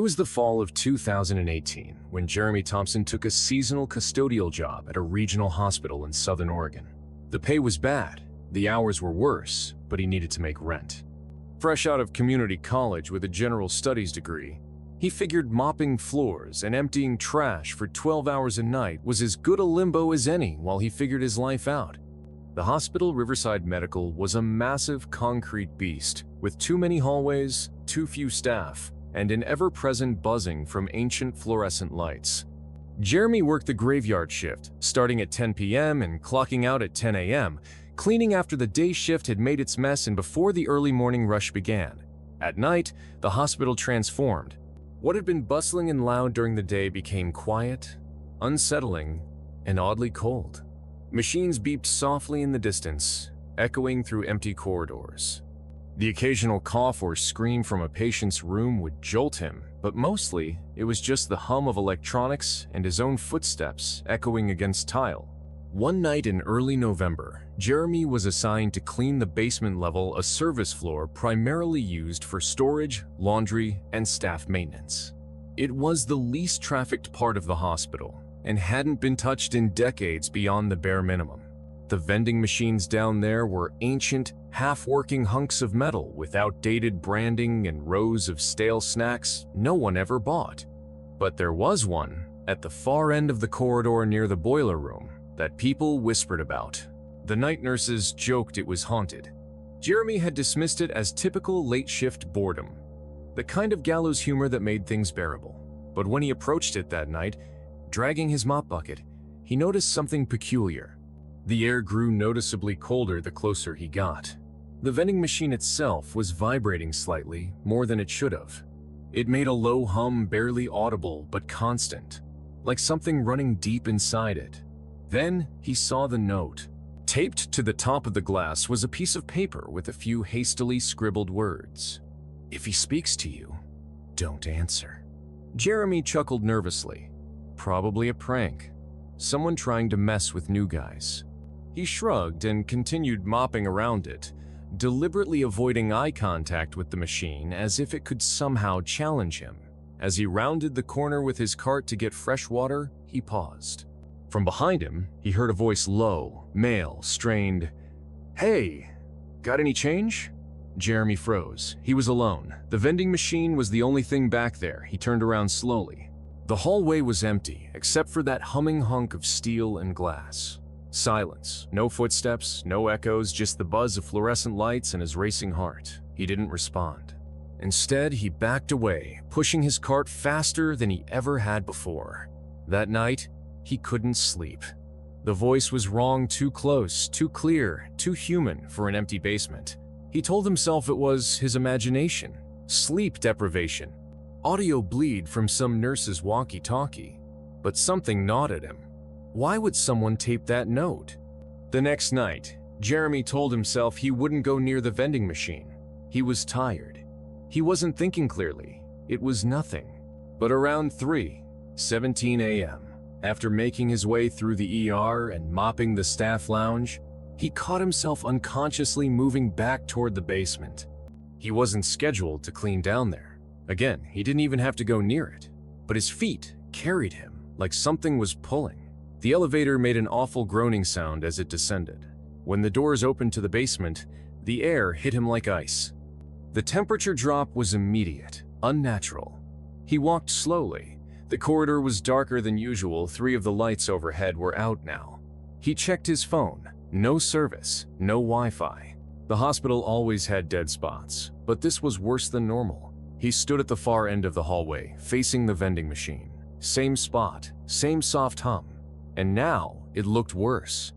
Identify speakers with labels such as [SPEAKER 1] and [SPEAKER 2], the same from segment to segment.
[SPEAKER 1] was the fall of 2018 when Jeremy Thompson took a seasonal custodial job at a regional hospital in Southern Oregon. The pay was bad, the hours were worse, but he needed to make rent. Fresh out of community college with a general studies degree, he figured mopping floors and emptying trash for 12 hours a night was as good a limbo as any while he figured his life out. The hospital, Riverside Medical, was a massive concrete beast with too many hallways, too few staff, and an ever-present buzzing from ancient fluorescent lights. Jeremy worked the graveyard shift, starting at 10 p.m. and clocking out at 10 a.m., cleaning after the day shift had made its mess and before the early morning rush began. At night, the hospital transformed. What had been bustling and loud during the day became quiet, unsettling, and oddly cold. Machines beeped softly in the distance, echoing through empty corridors. The occasional cough or scream from a patient's room would jolt him, but mostly it was just the hum of electronics and his own footsteps echoing against tile. One night in early November, Jeremy was assigned to clean the basement level, a service floor primarily used for storage, laundry, and staff maintenance. It was the least trafficked part of the hospital and hadn't been touched in decades beyond the bare minimum. The vending machines down there were ancient, half-working hunks of metal with outdated branding and rows of stale snacks no one ever bought. But there was one at the far end of the corridor near the boiler room that people whispered about. The night nurses joked it was haunted. Jeremy had dismissed it as typical late-shift boredom, the kind of gallows humor that made things bearable. But when he approached it that night, dragging his mop bucket, he noticed something peculiar. The air grew noticeably colder the closer he got. The vending machine itself was vibrating slightly, more than it should have. It made a low hum barely audible but constant, like something running deep inside it. Then he saw the note. Taped to the top of the glass was a piece of paper with a few hastily scribbled words. "If he speaks to you, don't answer." Jeremy chuckled nervously. Probably a prank. Someone trying to mess with new guys. He shrugged and continued mopping around it, deliberately avoiding eye contact with the machine as if it could somehow challenge him. As he rounded the corner with his cart to get fresh water, he paused. From behind him, he heard a voice low, male, strained. "Hey, got any change?" Jeremy froze. He was alone. The vending machine was the only thing back there. He turned around slowly. The hallway was empty, except for that humming hunk of steel and glass. Silence. No footsteps, no echoes, just the buzz of fluorescent lights and his racing heart. He didn't respond. Instead, he backed away, pushing his cart faster than he ever had before. That night, he couldn't sleep. The voice was wrong, too close, too clear, too human for an empty basement. He told himself it was his imagination, sleep deprivation, audio bleed from some nurse's walkie-talkie. But something gnawed at him. Why would someone tape that note? The next night, Jeremy told himself he wouldn't go near the vending machine. He was tired. He wasn't thinking clearly. It was nothing. But around 3:17 a.m., after making his way through the ER and mopping the staff lounge, he caught himself unconsciously moving back toward the basement. He wasn't scheduled to clean down there. Again, he didn't even have to go near it. But his feet carried him like something was pulling. The elevator made an awful groaning sound as it descended. When the doors opened to the basement, the air hit him like ice. The temperature drop was immediate, unnatural. He walked slowly. The corridor was darker than usual. 3 of the lights overhead were out now. He checked his phone. No service, no Wi-Fi. The hospital always had dead spots, but this was worse than normal. He stood at the far end of the hallway, facing the vending machine. Same spot, same soft hum. And now it looked worse.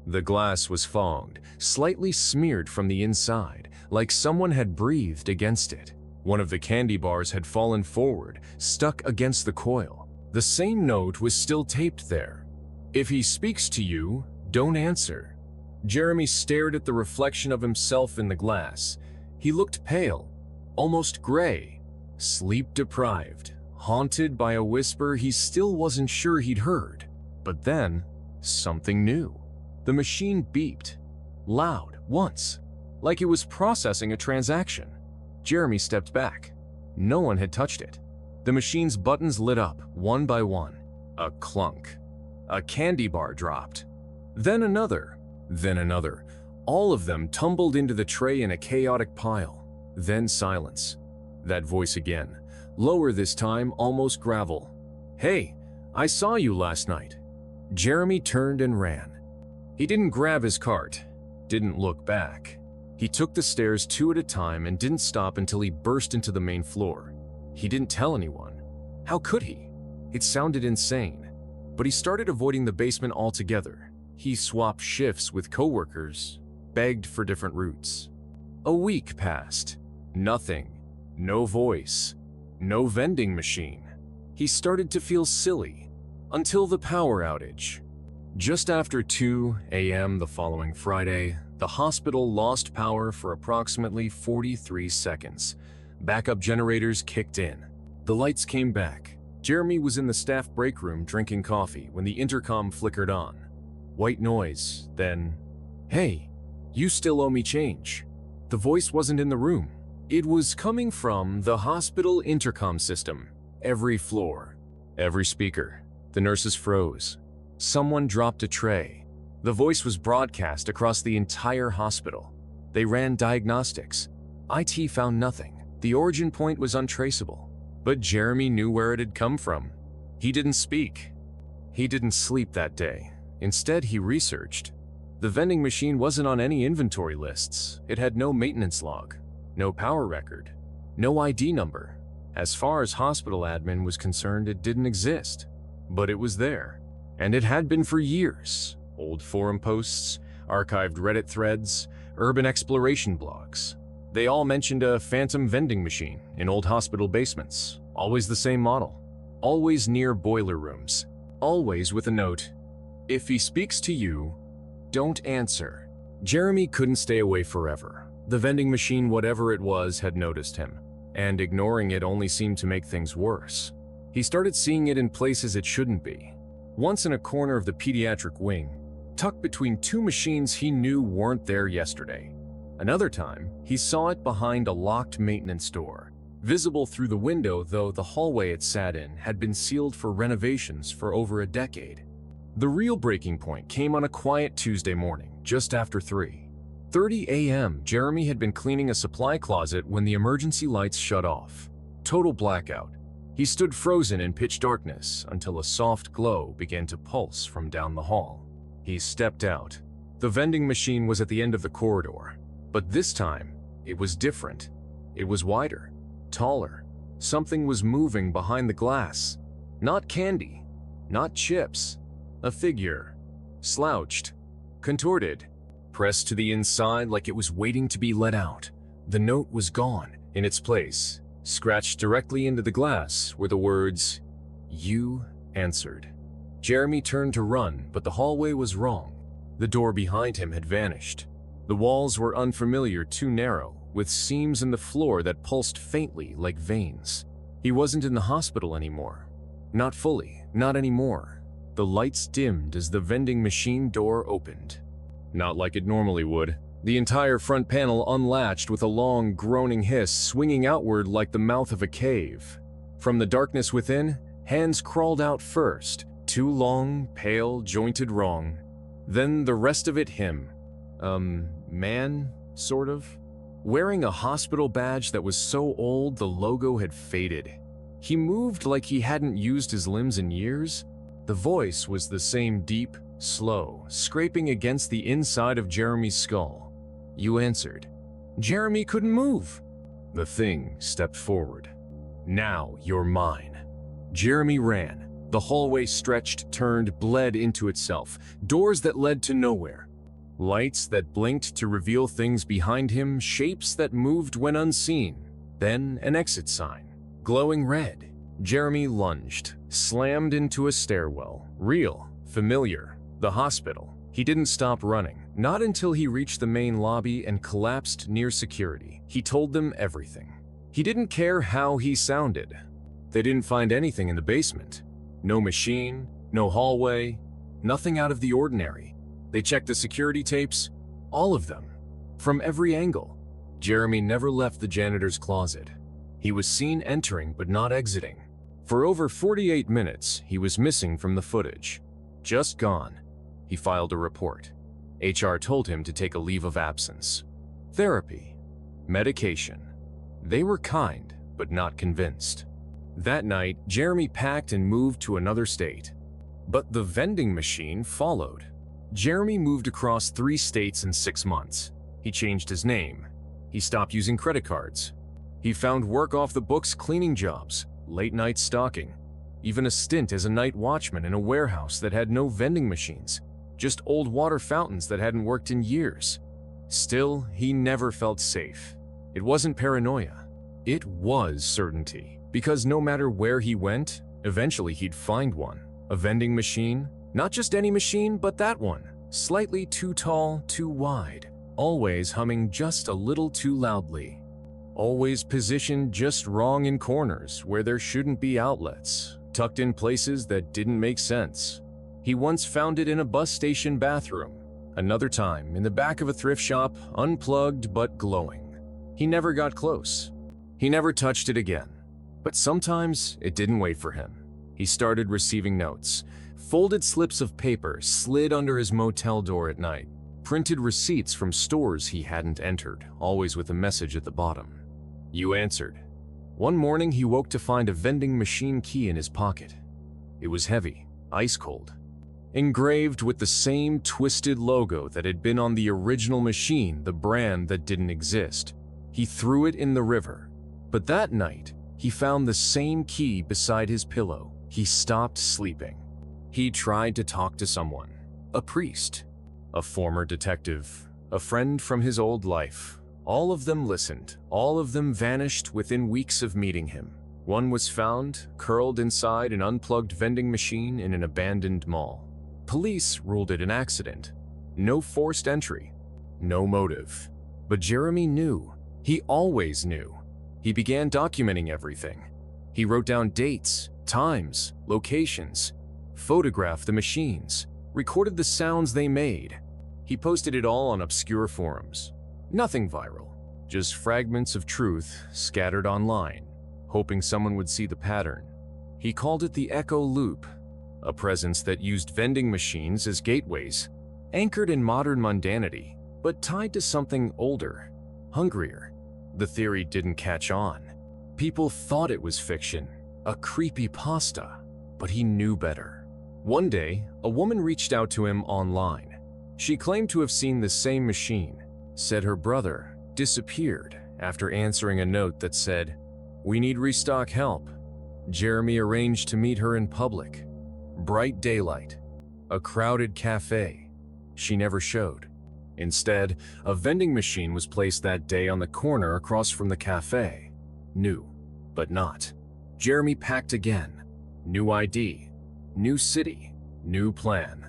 [SPEAKER 1] The glass was fogged, slightly smeared from the inside, like someone had breathed against it. One of the candy bars had fallen forward, stuck against the coil. The same note was still taped there. "If he speaks to you, don't answer." Jeremy stared at the reflection of himself in the glass. He looked pale, almost gray, sleep-deprived, haunted by a whisper he still wasn't sure he'd heard. But then, something new. The machine beeped, loud, once, like it was processing a transaction. Jeremy stepped back. No one had touched it. The machine's buttons lit up, one by one. A clunk. A candy bar dropped. Then another. Then another. All of them tumbled into the tray in a chaotic pile. Then silence. That voice again. Lower this time, almost gravel. "Hey, I saw you last night." Jeremy turned and ran. He didn't grab his cart. Didn't look back. He took the stairs two at a time and didn't stop until he burst into the main floor. He didn't tell anyone. How could he? It sounded insane. But he started avoiding the basement altogether. He swapped shifts with coworkers, begged for different routes. A week passed. Nothing. No voice. No vending machine. He started to feel silly. Until the power outage. Just after 2 a.m. the following Friday, the hospital lost power for approximately 43 seconds. Backup generators kicked in. The lights came back. Jeremy was in the staff break room drinking coffee when the intercom flickered on. White noise, then, "Hey, you still owe me change." The voice wasn't in the room. It was coming from the hospital intercom system. Every floor, every speaker. The nurses froze. Someone dropped a tray. The voice was broadcast across the entire hospital. They ran diagnostics. IT found nothing. The origin point was untraceable. But Jeremy knew where it had come from. He didn't speak. He didn't sleep that day. Instead, he researched. The vending machine wasn't on any inventory lists. It had no maintenance log, no power record, no ID number. As far as hospital admin was concerned, it didn't exist. But it was there. And it had been for years. Old forum posts, archived Reddit threads, urban exploration blogs. They all mentioned a phantom vending machine in old hospital basements. Always the same model. Always near boiler rooms. Always with a note, "If he speaks to you, don't answer." Jeremy couldn't stay away forever. The vending machine, whatever it was, had noticed him. And ignoring it only seemed to make things worse. He started seeing it in places it shouldn't be. Once in a corner of the pediatric wing, tucked between two machines he knew weren't there yesterday. Another time, he saw it behind a locked maintenance door. Visible through the window, though the hallway it sat in had been sealed for renovations for over a decade. The real breaking point came on a quiet Tuesday morning, just after 3:30 a.m. Jeremy had been cleaning a supply closet when the emergency lights shut off. Total blackout. He stood frozen in pitch darkness until a soft glow began to pulse from down the hall. He stepped out. The vending machine was at the end of the corridor. But this time, it was different. It was wider, taller. Something was moving behind the glass. Not candy, not chips. A figure. Slouched, contorted, pressed to the inside like it was waiting to be let out. The note was gone. In its place, scratched directly into the glass, were the words, "You answered." Jeremy turned to run, but the hallway was wrong. The door behind him had vanished. The walls were unfamiliar, too narrow, with seams in the floor that pulsed faintly like veins. He wasn't in the hospital anymore. Not fully, not anymore. The lights dimmed as the vending machine door opened. Not like it normally would. The entire front panel unlatched with a long, groaning hiss swinging outward like the mouth of a cave. From the darkness within, hands crawled out first. Too long, pale, jointed wrong. Then the rest of it him. Man, sort of. Wearing a hospital badge that was so old the logo had faded. He moved like he hadn't used his limbs in years. The voice was the same deep, slow, scraping against the inside of Jeremy's skull. "You answered." Jeremy couldn't move. The thing stepped forward. "Now you're mine." Jeremy ran. The hallway stretched, turned, bled into itself. Doors that led to nowhere. Lights that blinked to reveal things behind him, shapes that moved when unseen. Then an exit sign, glowing red. Jeremy lunged, slammed into a stairwell. Real, familiar, the hospital. He didn't stop running, not until he reached the main lobby and collapsed near security. He told them everything. He didn't care how he sounded. They didn't find anything in the basement. No machine, no hallway, nothing out of the ordinary. They checked the security tapes, all of them, from every angle. Jeremy never left the janitor's closet. He was seen entering but not exiting. For over 48 minutes, he was missing from the footage. Just gone. He filed a report. HR told him to take a leave of absence. Therapy. Medication. They were kind, but not convinced. That night, Jeremy packed and moved to another state. But the vending machine followed. Jeremy moved across 3 states in 6 months. He changed his name. He stopped using credit cards. He found work off the books cleaning jobs, late-night stalking, even a stint as a night watchman in a warehouse that had no vending machines, just old water fountains that hadn't worked in years. Still, he never felt safe. It wasn't paranoia. It was certainty, because no matter where he went, eventually he'd find one. A vending machine, not just any machine, but that one, slightly too tall, too wide, always humming just a little too loudly. Always positioned just wrong in corners where there shouldn't be outlets, tucked in places that didn't make sense. He once found it in a bus station bathroom, another time in the back of a thrift shop, unplugged but glowing. He never got close. He never touched it again. But sometimes it didn't wait for him. He started receiving notes, folded slips of paper slid under his motel door at night, printed receipts from stores he hadn't entered, always with a message at the bottom. You answered. One morning he woke to find a vending machine key in his pocket. It was heavy, ice cold, engraved with the same twisted logo that had been on the original machine, the brand that didn't exist. He threw it in the river. But that night, he found the same key beside his pillow. He stopped sleeping. He tried to talk to someone, a priest, a former detective, a friend from his old life. All of them listened. All of them vanished within weeks of meeting him. One was found, curled inside an unplugged vending machine in an abandoned mall. Police ruled it an accident. No forced entry. No motive. But Jeremy knew. He always knew. He began documenting everything. He wrote down dates, times, locations, photographed the machines, recorded the sounds they made. He posted it all on obscure forums. Nothing viral, just fragments of truth scattered online, hoping someone would see the pattern. He called it the Echo Loop, a presence that used vending machines as gateways, anchored in modern mundanity, but tied to something older, hungrier. The theory didn't catch on. People thought it was fiction, a creepypasta, but he knew better. One day, a woman reached out to him online. She claimed to have seen the same machine, said her brother disappeared after answering a note that said, "We need restock help." Jeremy arranged to meet her in public. Bright daylight, a crowded cafe. She never showed. Instead, a vending machine was placed that day on the corner across from the cafe. New, but not. Jeremy packed again. New ID, new city, new plan.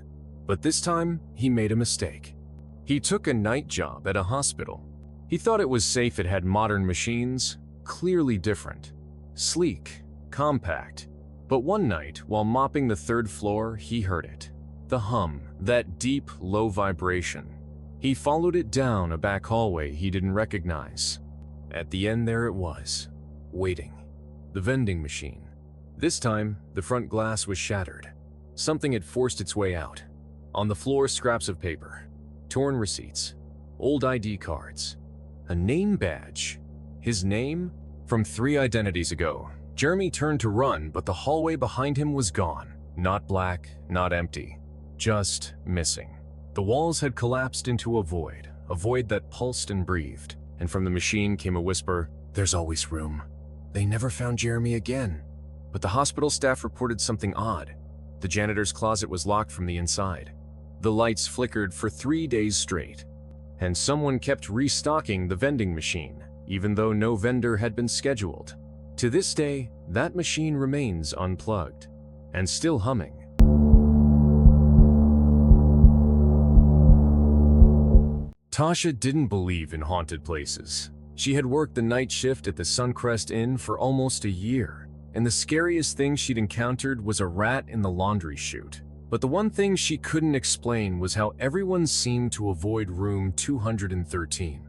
[SPEAKER 1] But this time, he made a mistake. He took a night job at a hospital. He thought it was safe. It had modern machines, clearly different. Sleek, compact. But one night, while mopping the 3rd floor, he heard it. The hum, that deep, low vibration. He followed it down a back hallway he didn't recognize. At the end there it was, waiting. The vending machine. This time, the front glass was shattered. Something had forced its way out. On the floor, scraps of paper, torn receipts, old ID cards, a name badge. His name? From 3 identities ago. Jeremy turned to run, but the hallway behind him was gone. Not black, not empty, just missing. The walls had collapsed into a void that pulsed and breathed, and from the machine came a whisper, "There's always room." They never found Jeremy again, but the hospital staff reported something odd. The janitor's closet was locked from the inside. The lights flickered for 3 days straight, and someone kept restocking the vending machine, even though no vendor had been scheduled. To this day, that machine remains unplugged, and still humming. Tasha didn't believe in haunted places. She had worked the night shift at the Suncrest Inn for almost a year, and the scariest thing she'd encountered was a rat in the laundry chute. But the one thing she couldn't explain was how everyone seemed to avoid room 213.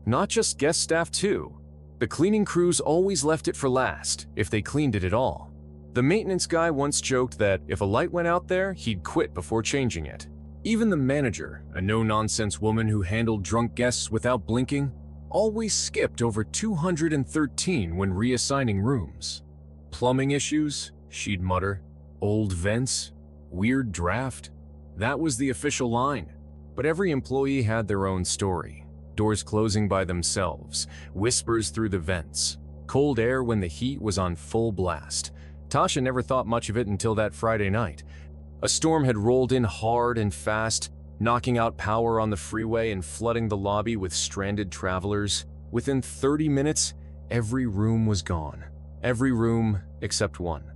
[SPEAKER 1] Not just guest staff too. The cleaning crews always left it for last, if they cleaned it at all. The maintenance guy once joked that if a light went out there, he'd quit before changing it. Even the manager, a no-nonsense woman who handled drunk guests without blinking, always skipped over 213 when reassigning rooms. Plumbing issues, she'd mutter. Old vents, weird draft. That was the official line. But every employee had their own story. Doors closing by themselves, whispers through the vents, cold air when the heat was on full blast. Tasha never thought much of it until that Friday night. A storm had rolled in hard and fast, knocking out power on the freeway and flooding the lobby with stranded travelers. Within 30 minutes, every room was gone. Every room except one.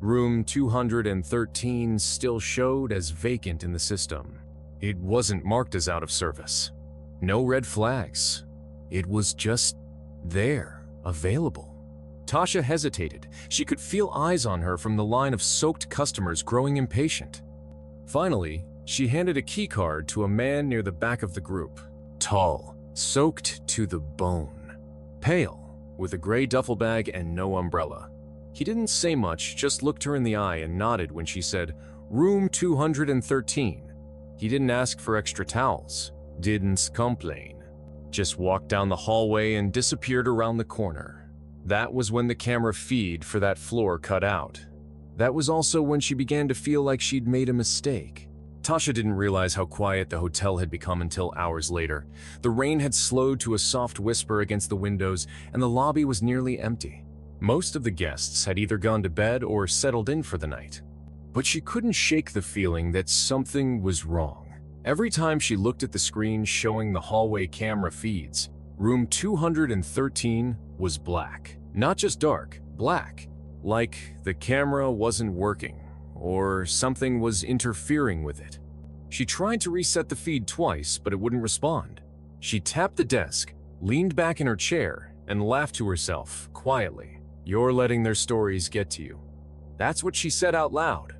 [SPEAKER 1] Room 213 still showed as vacant in the system. It wasn't marked as out of service. No red flags. It was just there, available. Tasha hesitated. She could feel eyes on her from the line of soaked customers growing impatient. Finally, she handed a keycard to a man near the back of the group. Tall, soaked to the bone. Pale, with a gray duffel bag and no umbrella. He didn't say much, just looked her in the eye and nodded when she said, "Room 213. He didn't ask for extra towels. Didn't complain. Just walked down the hallway and disappeared around the corner. That was when the camera feed for that floor cut out. That was also when she began to feel like she'd made a mistake. Tasha didn't realize how quiet the hotel had become until hours later. The rain had slowed to a soft whisper against the windows, and the lobby was nearly empty. Most of the guests had either gone to bed or settled in for the night. But she couldn't shake the feeling that something was wrong. Every time she looked at the screen showing the hallway camera feeds, room 213 was black. Not just dark, black. Like the camera wasn't working, or something was interfering with it. She tried to reset the feed twice, but it wouldn't respond. She tapped the desk, leaned back in her chair, and laughed to herself, quietly. "You're letting their stories get to you." That's what she said out loud.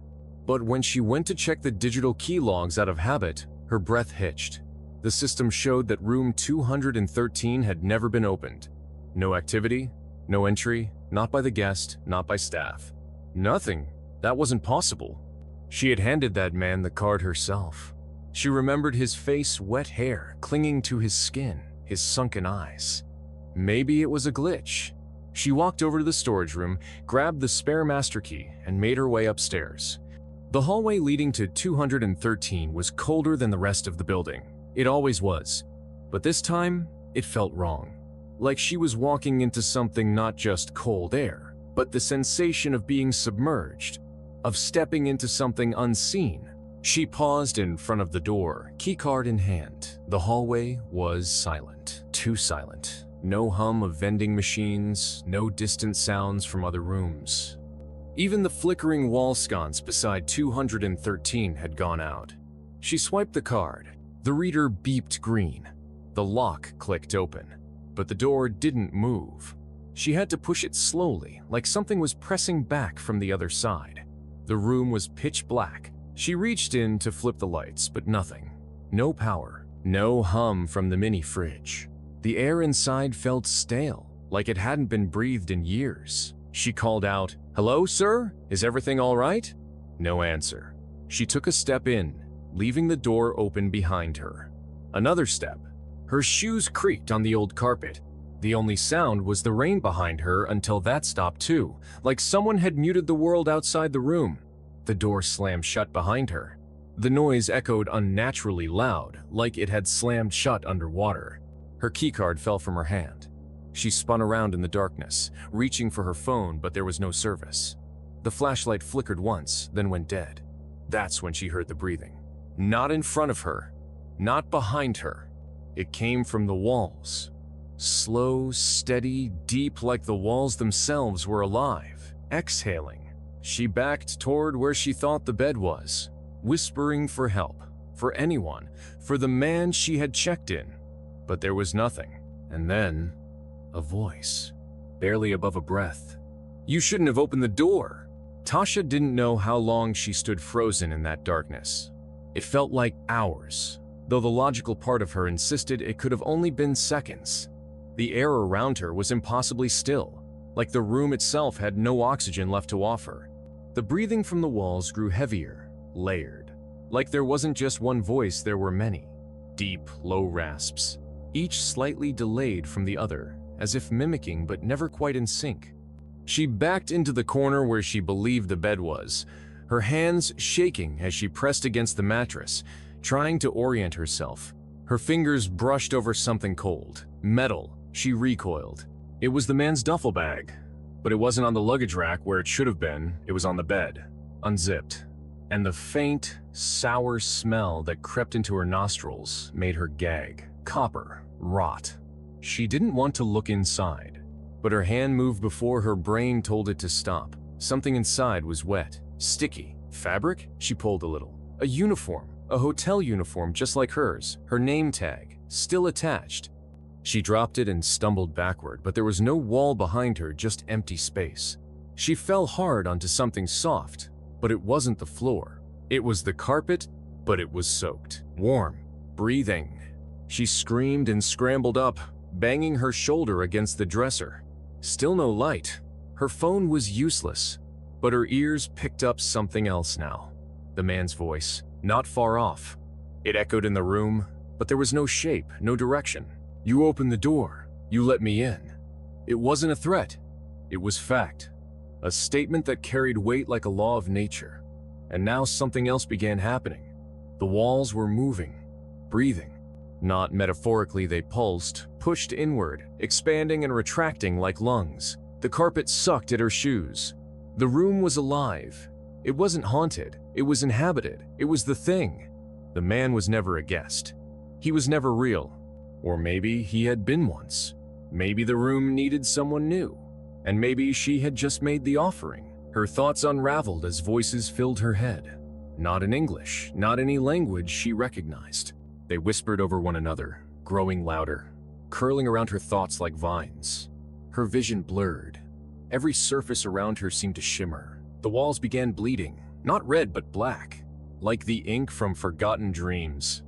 [SPEAKER 1] But when she went to check the digital key logs out of habit, her breath hitched. The system showed that room 213 had never been opened. No activity, no entry, not by the guest, not by staff. Nothing. That wasn't possible. She had handed that man the card herself. She remembered his face, wet hair, clinging to his skin, his sunken eyes. Maybe it was a glitch. She walked over to the storage room, grabbed the spare master key, and made her way upstairs. The hallway leading to 213 was colder than the rest of the building. It always was. But this time, it felt wrong. Like she was walking into something not just cold air, but the sensation of being submerged, of stepping into something unseen. She paused in front of the door, keycard in hand. The hallway was silent. Too silent. No hum of vending machines, no distant sounds from other rooms. Even the flickering wall sconce beside 213 had gone out. She swiped the card. The reader beeped green. The lock clicked open, but the door didn't move. She had to push it slowly, like something was pressing back from the other side. The room was pitch black. She reached in to flip the lights, but nothing. No power, no hum from the mini fridge. The air inside felt stale, like it hadn't been breathed in years. She called out, "Hello, sir? Is everything all right?" No answer. She took a step in, leaving the door open behind her. Another step. Her shoes creaked on the old carpet. The only sound was the rain behind her until that stopped too, like someone had muted the world outside the room. The door slammed shut behind her. The noise echoed unnaturally loud, like it had slammed shut underwater. Her keycard fell from her hand. She spun around in the darkness, reaching for her phone, but there was no service. The flashlight flickered once, then went dead. That's when she heard the breathing. Not in front of her, not behind her. It came from the walls. Slow, steady, deep, like the walls themselves were alive, exhaling. She backed toward where she thought the bed was, whispering for help, for anyone, for the man she had checked in. But there was nothing. And then, a voice, barely above a breath. "You shouldn't have opened the door." Tasha didn't know how long she stood frozen in that darkness. It felt like hours, though the logical part of her insisted it could have only been seconds. The air around her was impossibly still, like the room itself had no oxygen left to offer. The breathing from the walls grew heavier, layered. Like there wasn't just one voice, there were many. Deep, low rasps, each slightly delayed from the other, as if mimicking but never quite in sync. She backed into the corner where she believed the bed was, her hands shaking as she pressed against the mattress, trying to orient herself. Her fingers brushed over something cold, metal. She recoiled. It was the man's duffel bag, but it wasn't on the luggage rack where it should have been. It was on the bed, unzipped. And the faint, sour smell that crept into her nostrils made her gag. Copper, rot. She didn't want to look inside, but her hand moved before her brain told it to stop. Something inside was wet, sticky. Fabric? She pulled a little. A uniform, a hotel uniform just like hers, her name tag, still attached. She dropped it and stumbled backward, but there was no wall behind her, just empty space. She fell hard onto something soft, but it wasn't the floor. It was the carpet, but it was soaked. Warm. Breathing. She screamed and scrambled up, banging her shoulder against the dresser. Still no light. Her phone was useless, but her ears picked up something else now. The man's voice, not far off. It echoed in the room, but there was no shape, no direction. "You opened the door. You let me in." It wasn't a threat. It was fact. A statement that carried weight like a law of nature. And now something else began happening. The walls were moving, breathing. Not metaphorically, they pulsed, pushed inward, expanding and retracting like lungs. The carpet sucked at her shoes. The room was alive. It wasn't haunted. It was inhabited. It was the thing. The man was never a guest. He was never real. Or maybe he had been once. Maybe the room needed someone new. And maybe she had just made the offering. Her thoughts unraveled as voices filled her head. Not in English, not any language she recognized. They whispered over one another, growing louder, curling around her thoughts like vines. Her vision blurred. Every surface around her seemed to shimmer. The walls began bleeding, not red but black, like the ink from forgotten dreams.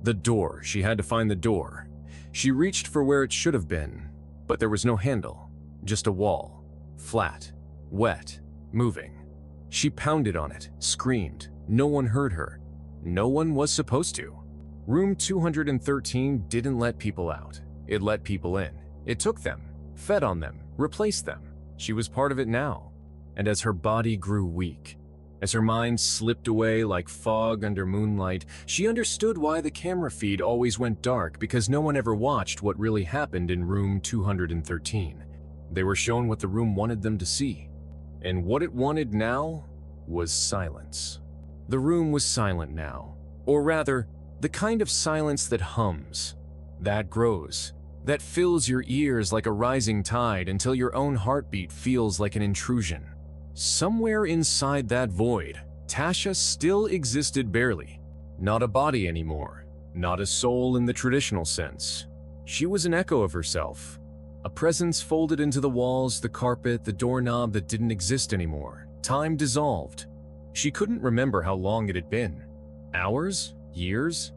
[SPEAKER 1] The door, she had to find the door. She reached for where it should have been, but there was no handle, just a wall, flat, wet, moving. She pounded on it, screamed. No one heard her. No one was supposed to. Room 213 didn't let people out. It let people in. It took them, fed on them, replaced them. She was part of it now. And as her body grew weak, as her mind slipped away like fog under moonlight, she understood why the camera feed always went dark, because no one ever watched what really happened in room 213. They were shown what the room wanted them to see. And what it wanted now was silence. The room was silent now. Or rather, the kind of silence that hums, that grows, that fills your ears like a rising tide until your own heartbeat feels like an intrusion. Somewhere inside that void, Tasha still existed barely. Not a body anymore, not a soul in the traditional sense. She was an echo of herself, a presence folded into the walls, the carpet, the doorknob that didn't exist anymore. Time dissolved. She couldn't remember how long it had been. Hours? Years?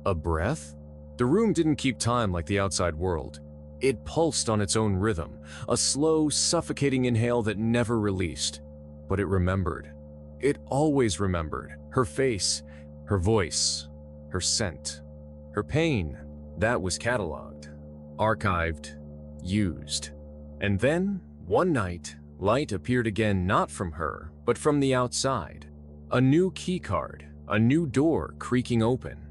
[SPEAKER 1] A breath? The room didn't keep time like the outside world. It pulsed on its own rhythm, a slow, suffocating inhale that never released. But it remembered. It always remembered. Her face, her voice, her scent, her pain. That was cataloged, archived, used. And then, one night, light appeared again, not from her, but from the outside. A new keycard, a new door creaking open.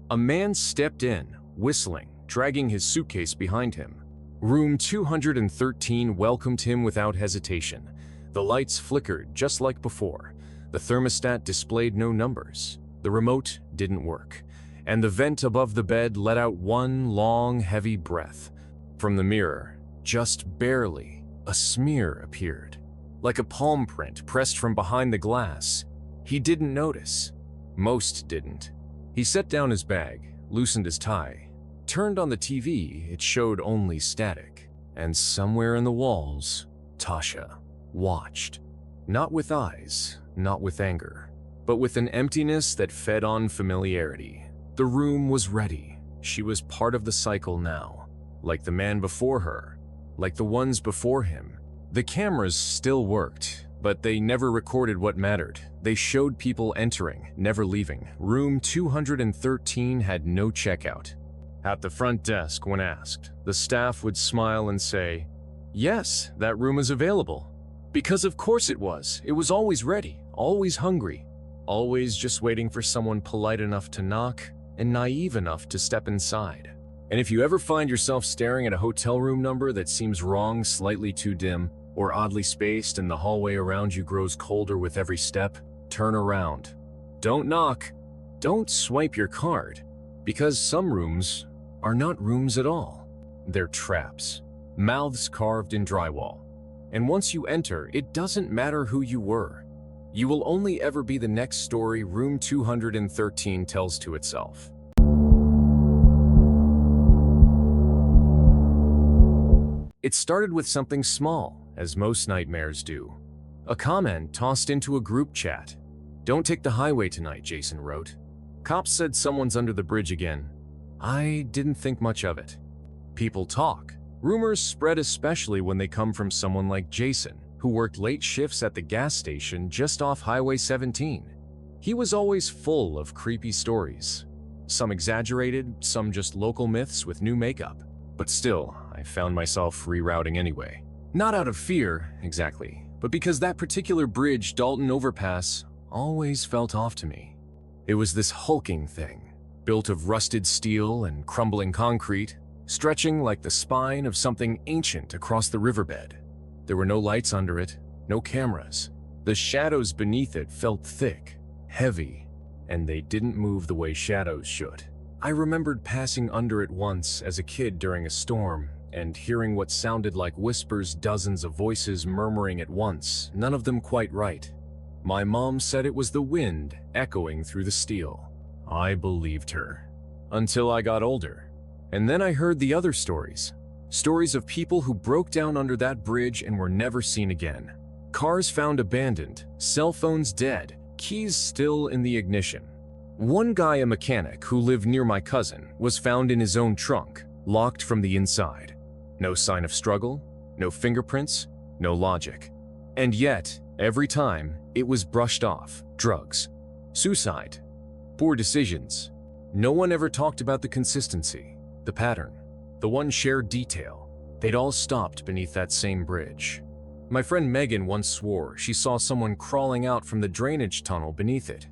[SPEAKER 1] A man stepped in, whistling, dragging his suitcase behind him. Room 213 welcomed him without hesitation. The lights flickered just like before. The thermostat displayed no numbers. The remote didn't work. And the vent above the bed let out one long, heavy breath. From the mirror, just barely, a smear appeared. Like a palm print pressed from behind the glass. He didn't notice. Most didn't. He set down his bag, loosened his tie, turned on the TV. It showed only static. And somewhere in the walls, Tasha watched. Not with eyes, not with anger, but with an emptiness that fed on familiarity. The room was ready. She was part of the cycle now. Like the man before her, like the ones before him. The cameras still worked, But they never recorded what mattered. They showed people entering, never leaving. Room 213 had no checkout. At the front desk, when asked, the staff would smile and say, "Yes, that room is available." Because of course it was. It was always ready, always hungry, always just waiting for someone polite enough to knock and naive enough to step inside. And if you ever find yourself staring at a hotel room number that seems wrong, slightly too dim, or oddly spaced and the hallway around you grows colder with every step, turn around. Don't knock. Don't swipe your card. Because some rooms are not rooms at all. They're traps. Mouths carved in drywall. And once you enter, it doesn't matter who you were. You will only ever be the next story room 213 tells to itself. It started with something small, as most nightmares do. A comment tossed into a group chat. "Don't take the highway tonight," Jason wrote. "Cops said someone's under the bridge again." I didn't think much of it. People talk. Rumors spread, especially when they come from someone like Jason, who worked late shifts at the gas station just off Highway 17. He was always full of creepy stories. Some exaggerated, some just local myths with new makeup. But still, I found myself rerouting anyway. Not out of fear, exactly, but because that particular bridge, Dalton Overpass, always felt off to me. It was this hulking thing, built of rusted steel and crumbling concrete, stretching like the spine of something ancient across the riverbed. There were no lights under it, no cameras. The shadows beneath it felt thick, heavy, and they didn't move the way shadows should. I remembered passing under it once as a kid during a storm and hearing what sounded like whispers, dozens of voices murmuring at once, none of them quite right. My mom said it was the wind echoing through the steel. I believed her. Until I got older. And then I heard the other stories. Stories of people who broke down under that bridge and were never seen again. Cars found abandoned, cell phones dead, keys still in the ignition. One guy, a mechanic who lived near my cousin, was found in his own trunk, locked from the inside. No sign of struggle, no fingerprints, no logic. And yet, every time, it was brushed off. Drugs. Suicide. Poor decisions. No one ever talked about the consistency, the pattern, the one shared detail. They'd all stopped beneath that same bridge. My friend Megan once swore she saw someone crawling out from the drainage tunnel beneath it.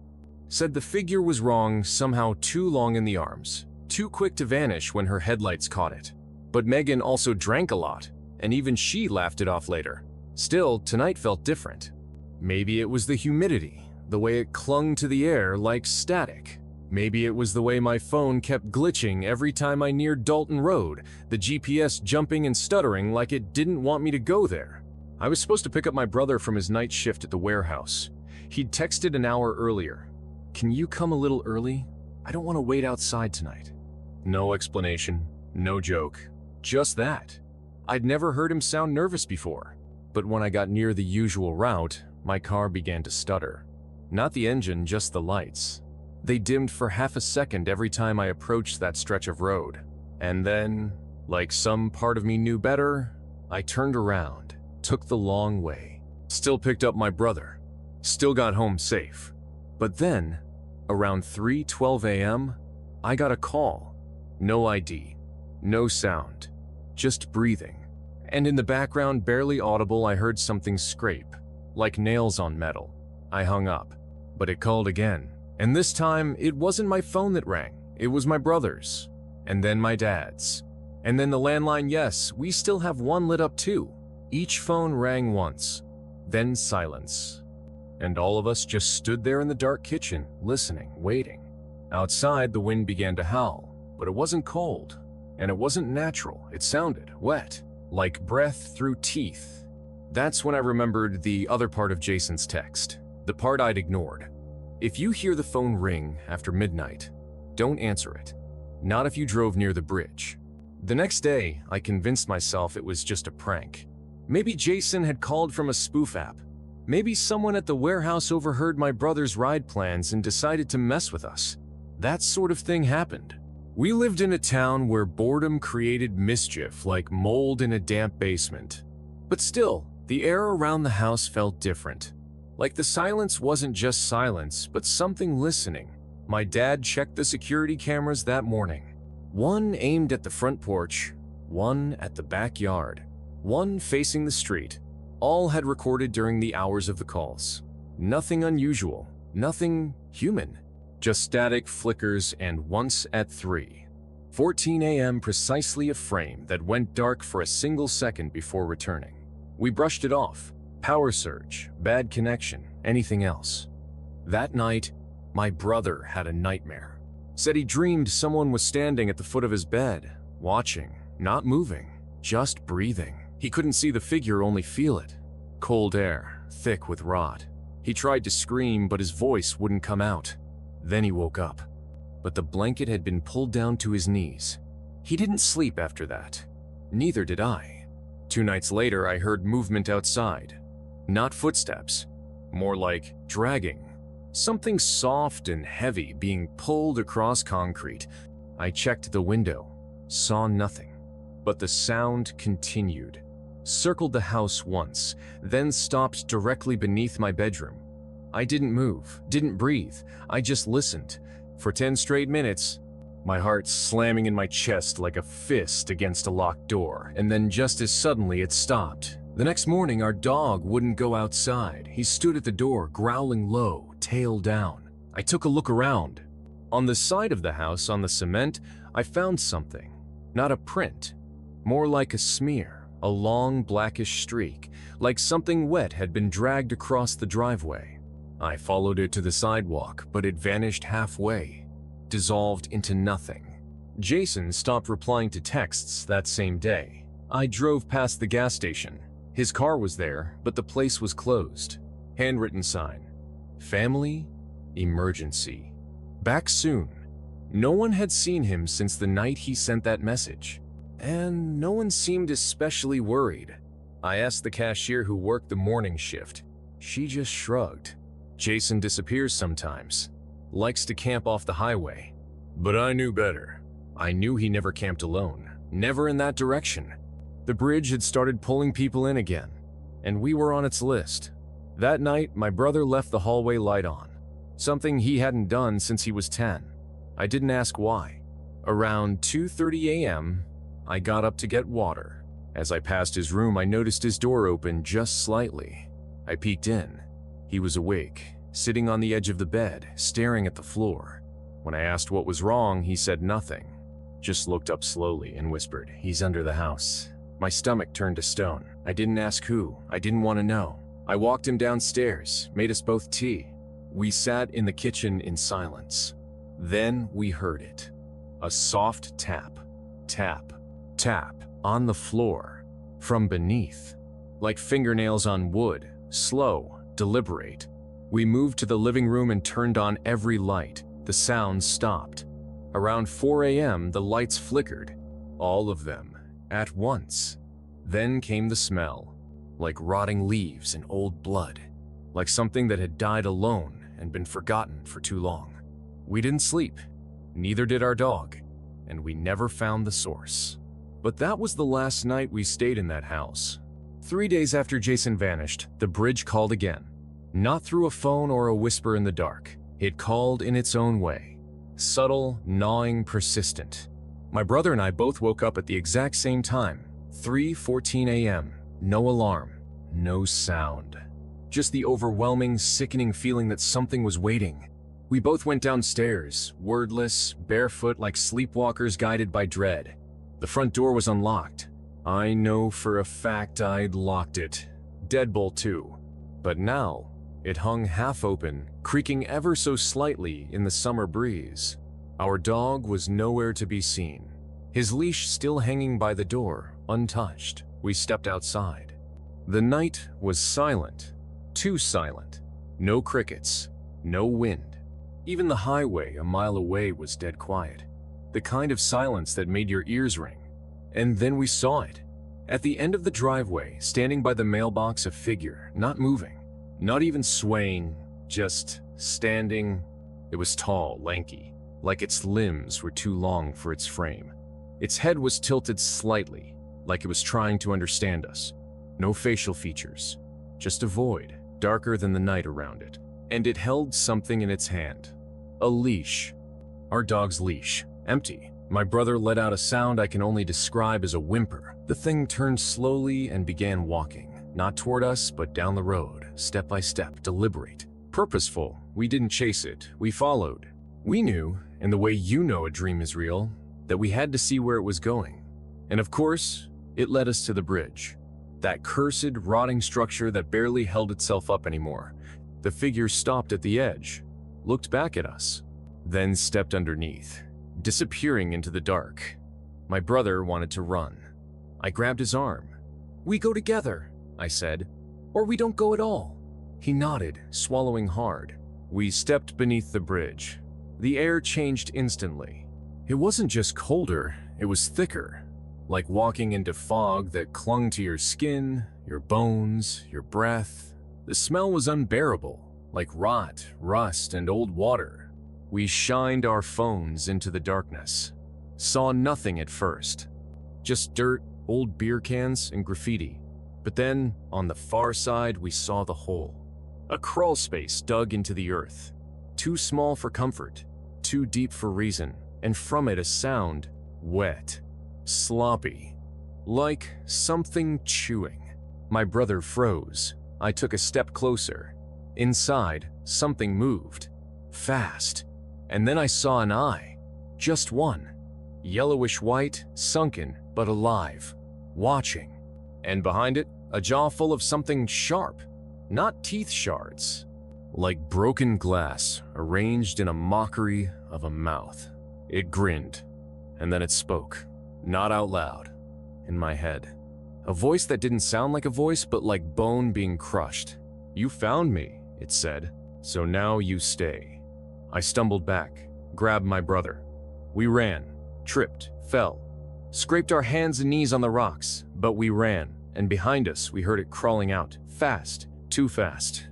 [SPEAKER 1] Said the figure was wrong, somehow too long in the arms, too quick to vanish when her headlights caught it. But Megan also drank a lot, and even she laughed it off later. Still, tonight felt different. Maybe it was the humidity, the way it clung to the air like static. Maybe it was the way my phone kept glitching every time I neared Dalton Road, the GPS jumping and stuttering like it didn't want me to go there. I was supposed to pick up my brother from his night shift at the warehouse. He'd texted an hour earlier. "Can you come a little early? I don't want to wait outside tonight." No explanation, no joke, just that. I'd never heard him sound nervous before, but when I got near the usual route, my car began to stutter. Not the engine, just the lights. They dimmed for half a second every time I approached that stretch of road. And then, like some part of me knew better, I turned around, took the long way. Still picked up my brother. Still got home safe. But then, around 3:12 a.m., I got a call. No ID, no sound, just breathing. And in the background, barely audible, I heard something scrape, like nails on metal. I hung up, but it called again. And this time, it wasn't my phone that rang, it was my brother's. And then my dad's. And then the landline, yes, we still have one lit up too. Each phone rang once, then silence. And all of us just stood there in the dark kitchen, listening, waiting. Outside, the wind began to howl, but it wasn't cold. And it wasn't natural, it sounded wet, like breath through teeth. That's when I remembered the other part of Jason's text, the part I'd ignored. If you hear the phone ring after midnight, don't answer it. Not if you drove near the bridge. The next day, I convinced myself it was just a prank. Maybe Jason had called from a spoof app. Maybe someone at the warehouse overheard my brother's ride plans and decided to mess with us. That sort of thing happened. We lived in a town where boredom created mischief like mold in a damp basement. But still, The air around the house felt different. Like the silence wasn't just silence, but something listening. My dad checked the security cameras that morning. One aimed at the front porch, one at the backyard, one facing the street. All had recorded during the hours of the calls. Nothing unusual, nothing human. Just static flickers and once at 3:14 a.m. precisely a frame that went dark for a single second before returning. We brushed it off. Power surge, bad connection, anything else. That night, my brother had a nightmare. Said he dreamed someone was standing at the foot of his bed, watching, not moving, just breathing. He couldn't see the figure, only feel it. Cold air, thick with rot. He tried to scream, but his voice wouldn't come out. Then he woke up, but the blanket had been pulled down to his knees. He didn't sleep after that. Neither did I. 2 nights later, I heard movement outside. Not footsteps, more like dragging. Something soft and heavy being pulled across concrete. I checked the window, saw nothing, but the sound continued. Circled the house once, then stopped directly beneath my bedroom. I didn't move, didn't breathe, I just listened. For 10 straight minutes, my heart slamming in my chest like a fist against a locked door, and then just as suddenly it stopped. The next morning, our dog wouldn't go outside. He stood at the door, growling low, tail down. I took a look around. On the side of the house, on the cement, I found something. Not a print, more like a smear, a long blackish streak, like something wet had been dragged across the driveway. I followed it to the sidewalk, but it vanished halfway, dissolved into nothing. Jason stopped replying to texts that same day. I drove past the gas station. His car was there, but the place was closed. Handwritten sign. Family, emergency. Back soon. No one had seen him since the night he sent that message. And no one seemed especially worried. I asked the cashier who worked the morning shift. She just shrugged. Jason disappears sometimes. Likes to camp off the highway. But I knew better. I knew he never camped alone. Never in that direction. The bridge had started pulling people in again, and we were on its list. That night, my brother left the hallway light on, something he hadn't done since he was 10. I didn't ask why. Around 2:30 a.m., I got up to get water. As I passed his room, I noticed his door open just slightly. I peeked in. He was awake, sitting on the edge of the bed, staring at the floor. When I asked what was wrong, he said nothing, just looked up slowly and whispered, "He's under the house." My stomach turned to stone. I didn't ask who. I didn't want to know. I walked him downstairs, made us both tea. We sat in the kitchen in silence. Then we heard it. A soft tap, tap, tap on the floor from beneath, like fingernails on wood, slow, deliberate. We moved to the living room and turned on every light. The sounds stopped. Around 4 a.m., the lights flickered, all of them. At once. Then came the smell, like rotting leaves and old blood, like something that had died alone and been forgotten for too long. We didn't sleep, neither did our dog, and we never found the source. But that was the last night we stayed in that house. 3 days after Jason vanished, the bridge called again. Not through a phone or a whisper in the dark. It called in its own way. Subtle, gnawing, persistent. My brother and I both woke up at the exact same time, 3:14 a.m. No alarm, no sound. Just the overwhelming, sickening feeling that something was waiting. We both went downstairs, wordless, barefoot like sleepwalkers guided by dread. The front door was unlocked. I know for a fact I'd locked it. Deadbolt too. But now, it hung half open, creaking ever so slightly in the summer breeze. Our dog was nowhere to be seen. His leash still hanging by the door, untouched. We stepped outside. The night was silent. Too silent. No crickets. No wind. Even the highway a mile away was dead quiet. The kind of silence that made your ears ring. And then we saw it. At the end of the driveway, standing by the mailbox, a figure, not moving, not even swaying, just standing. It was tall, lanky, like its limbs were too long for its frame. Its head was tilted slightly, like it was trying to understand us. No facial features, just a void, darker than the night around it. And it held something in its hand. A leash. Our dog's leash. Empty. My brother let out a sound I can only describe as a whimper. The thing turned slowly and began walking, not toward us, but down the road, step by step, deliberate, purposeful. We didn't chase it, we followed. We knew, in the way you know a dream is real, that we had to see where it was going. And of course, it led us to the bridge. That cursed, rotting structure that barely held itself up anymore. The figure stopped at the edge, looked back at us, then stepped underneath, disappearing into the dark. My brother wanted to run. I grabbed his arm. "We go together," I said, "or we don't go at all." He nodded, swallowing hard. We stepped beneath the bridge. The air changed instantly. It wasn't just colder, it was thicker, like walking into fog that clung to your skin, your bones, your breath. The smell was unbearable, like rot, rust, and old water. We shined our phones into the darkness. Saw nothing at first. Just dirt, old beer cans, and graffiti. But then, on the far side, we saw the hole. A crawl space dug into the earth. Too small for comfort, too deep for reason, and from it a sound, wet, sloppy, like something chewing. My brother froze. I took a step closer. Inside, something moved. Fast. And then I saw an eye. Just one. Yellowish white, sunken, but alive. Watching. And behind it, a jaw full of something sharp. Not teeth shards. Like broken glass, arranged in a mockery of a mouth. It grinned. And then it spoke. Not out loud. In my head. A voice that didn't sound like a voice, but like bone being crushed. "You found me," it said. "So now you stay." I stumbled back, grabbed my brother. We ran, tripped, fell, scraped our hands and knees on the rocks, but we ran, and behind us we heard it crawling out, fast, too fast.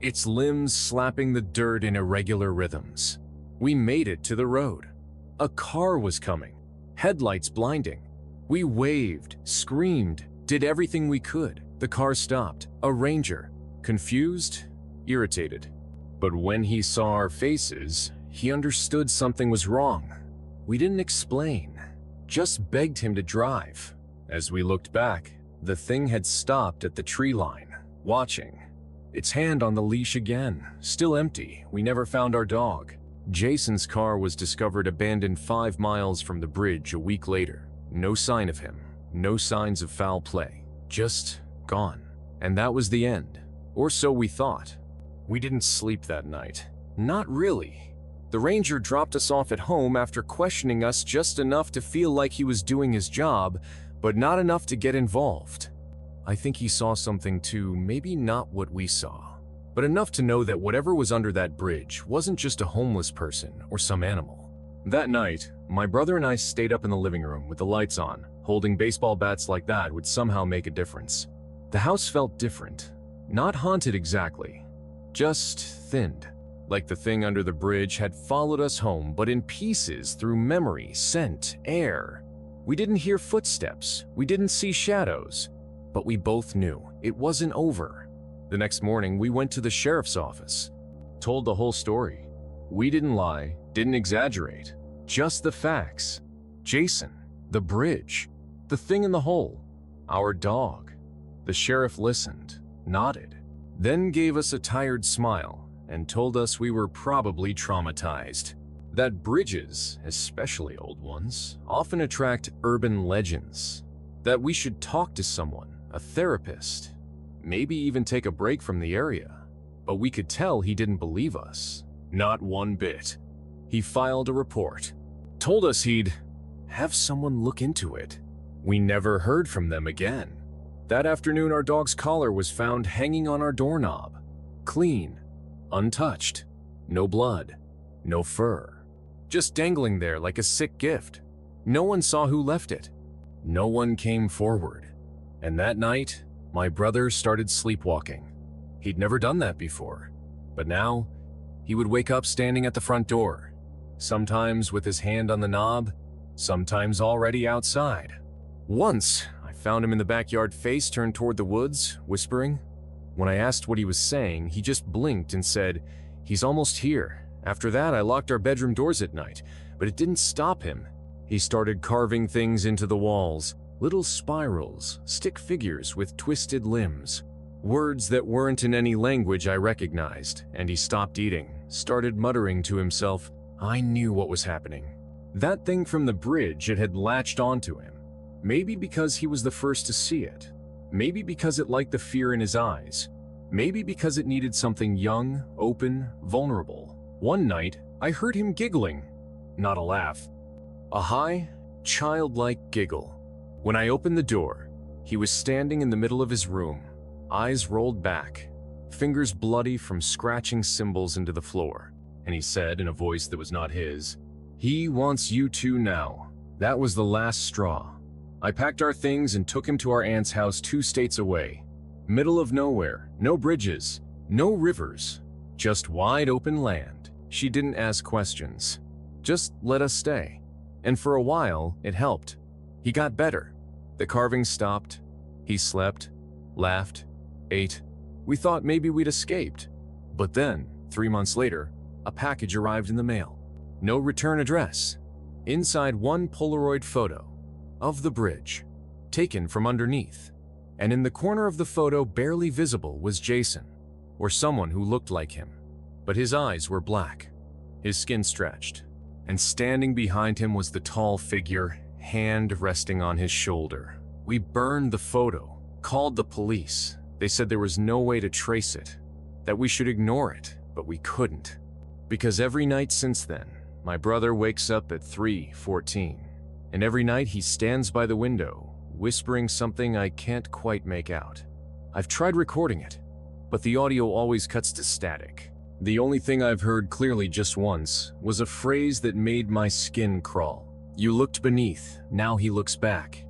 [SPEAKER 1] Its limbs slapping the dirt in irregular rhythms. We made it to the road. A car was coming, headlights blinding. We waved, screamed, did everything we could. The car stopped. A ranger. Confused, irritated. But when he saw our faces, he understood something was wrong. We didn't explain, just begged him to drive. As we looked back, the thing had stopped at the tree line, watching. Its hand on the leash again, still empty. We never found our dog. Jason's car was discovered abandoned 5 miles from the bridge a week later. No sign of him, no signs of foul play, just gone. And that was the end, or so we thought. We didn't sleep that night. Not really. The ranger dropped us off at home after questioning us just enough to feel like he was doing his job, but not enough to get involved. I think he saw something too, maybe not what we saw, but enough to know that whatever was under that bridge wasn't just a homeless person or some animal. That night, my brother and I stayed up in the living room with the lights on. Holding baseball bats like that would somehow make a difference. The house felt different. Not haunted exactly, just thinned. Like the thing under the bridge had followed us home, but in pieces through memory, scent, air. We didn't hear footsteps, we didn't see shadows, but we both knew it wasn't over. The next morning, we went to the sheriff's office, told the whole story. We didn't lie, didn't exaggerate, just the facts. Jason, the bridge, the thing in the hole, our dog. The sheriff listened, nodded, then gave us a tired smile and told us we were probably traumatized. That bridges, especially old ones, often attract urban legends. That we should talk to someone, a therapist, maybe even take a break from the area. But we could tell he didn't believe us. Not one bit. He filed a report, told us he'd have someone look into it. We never heard from them again. That afternoon, our dog's collar was found hanging on our doorknob. Clean, untouched, no blood, no fur. Just dangling there like a sick gift. No one saw who left it. No one came forward. And that night, my brother started sleepwalking. He'd never done that before, but now he would wake up standing at the front door, sometimes with his hand on the knob, sometimes already outside. Once, I found him in the backyard, face turned toward the woods, whispering. When I asked what he was saying, he just blinked and said, "He's almost here." After that, I locked our bedroom doors at night, but it didn't stop him. He started carving things into the walls, little spirals, stick figures with twisted limbs, words that weren't in any language I recognized, and he stopped eating, started muttering to himself. I knew what was happening. That thing from the bridge, it had latched onto him. Maybe because he was the first to see it. Maybe because it liked the fear in his eyes. Maybe because it needed something young, open, vulnerable. One night, I heard him giggling. Not a laugh. A high, childlike giggle. When I opened the door, he was standing in the middle of his room, eyes rolled back, fingers bloody from scratching symbols into the floor, and he said in a voice that was not his, "He wants you two now." That was the last straw. I packed our things and took him to our aunt's house 2 states away. Middle of nowhere, no bridges, no rivers, just wide open land. She didn't ask questions, just let us stay. And for a while, it helped. He got better. The carving stopped. He slept, laughed, ate. We thought maybe we'd escaped. But then, 3 months later, a package arrived in the mail. No return address. Inside, one Polaroid photo of the bridge, taken from underneath. And in the corner of the photo, barely visible, was Jason, or someone who looked like him. But his eyes were black, his skin stretched, and standing behind him was the tall figure, hand resting on his shoulder. We burned the photo, called the police. They said there was no way to trace it, that we should ignore it, but we couldn't. Because every night since then, my brother wakes up at 3:14, and every night he stands by the window, whispering something I can't quite make out. I've tried recording it, but the audio always cuts to static. The only thing I've heard clearly just once was a phrase that made my skin crawl. You looked beneath, now he looks back.